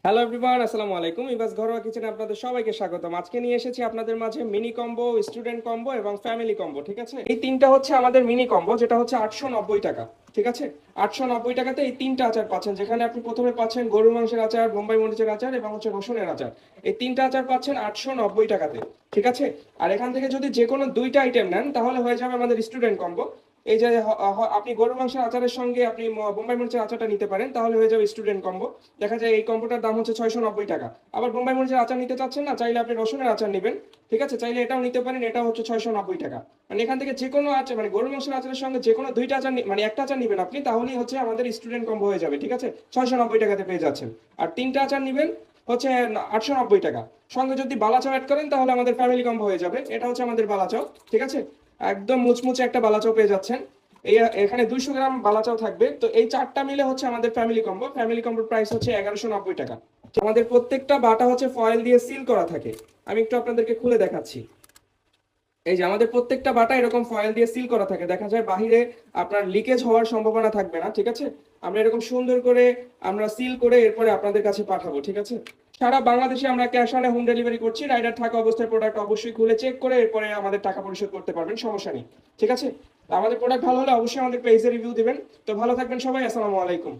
Hello everyone, আসসালামু আলাইকুম। ইবাস ঘরোয়া কিচেনে আপনাদের সবাইকে স্বাগতম। আজকে নিয়ে এসেছি আপনাদের মাঝে মিনি কম্বো, স্টুডেন্ট কম্বো এবং ফ্যামিলি কম্বো। ঠিক আছে, এই তিনটা হচ্ছে আমাদের মিনি কম্বো, যেটা হচ্ছে 890 টাকা। ঠিক আছে, 890 টাকাতে এই তিনটা আচার পাচ্ছেন, যেখানে আপনি প্রথমে পাচ্ছেন গরুর মাংসের আচার, বোম্বাই মরিচের আচার এবং হচ্ছে রসুনের আচার। এই তিনটা আচার পাচ্ছেন 890 টাকাতে। ঠিক আছে, আর এখান থেকে যদি যে কোনো দুইটা আইটেম নেন তাহলে হয়ে যাবে আমাদের স্টুডেন্ট কম্বো। এই যে আপনি গরুর মাংসের আচারের সঙ্গে আপনি বোম্বাই মরিচের আচারটা নিতে পারেন, তাহলে হয়ে যাবে স্টুডেন্ট কম্বো। দেখা যায় এই কম্বোটার দাম হচ্ছে 690 টাকা। আবার বোম্বাই মরিচের আচার নিতে চাচ্ছেন না, চাইলে আপনি রসুনের আচার নেবেন। ঠিক আছে, চাইলে এটাও নিতে পারেন, এটা হচ্ছে 690 টাকা। মানে এখান থেকে যে কোনো আচার, মানে গরুর মাংসের আচারের সঙ্গে যে কোনো দুইটা আচার মানে একটা আচার নিবেন আপনি, তাহলেই হচ্ছে আমাদের স্টুডেন্ট কম্বো হয়ে যাবে। ঠিক আছে, 690 টাকাতে পেয়ে যাচ্ছেন। আর তিনটা আচার নিবেন হচ্ছে 890 টাকা। সঙ্গে যদি বালাচাও অ্যাড করেন তাহলে আমাদের ফ্যামিলি কম্বো হয়ে যাবে। এটা হচ্ছে আমাদের বালাচাও। ঠিক আছে, একদম মুচমুচে একটা বালাচাও পেয়ে যাচ্ছেন। এই এখানে 200 গ্রাম বালাচাও থাকবে। তো এই চারটা মিলে হচ্ছে আমাদের ফ্যামিলি কম্বো। ফ্যামিলি কম্বোর প্রাইস হচ্ছে 1190 টাকা। আমাদের প্রত্যেকটা বাটা হচ্ছে ফয়েল দিয়ে সিল করা থাকে। আমি একটু আপনাদেরকে খুলে দেখাচ্ছি। এই যে আমাদের প্রত্যেকটা বাটা এরকম ফয়েল দিয়ে সিল করা থাকে, দেখা যায় বাহিরে আপনার লিকেজ হওয়ার সম্ভাবনা থাকবে না। ঠিক আছে, আমরা এরকম সুন্দর করে আমরা সিল করে এরপরে আপনাদের কাছে পাঠাবো। ঠিক আছে, সারা বাংলাদেশে আমরা ক্যাশ অন হোম ডেলিভারি করছি। রাইডার থাকা অবস্থায় প্রোডাক্ট অবশ্যই খুলে চেক করে এরপরে আমাদের টাকা পরিশোধ করতে পারবেন, সমস্যা নেই। ঠিক আছে, তো আমাদের প্রোডাক্ট ভালো হলে অবশ্যই আমাদের পেজে রিভিউ দিবেন। তো ভালো থাকবেন সবাই, আসসালামু আলাইকুম।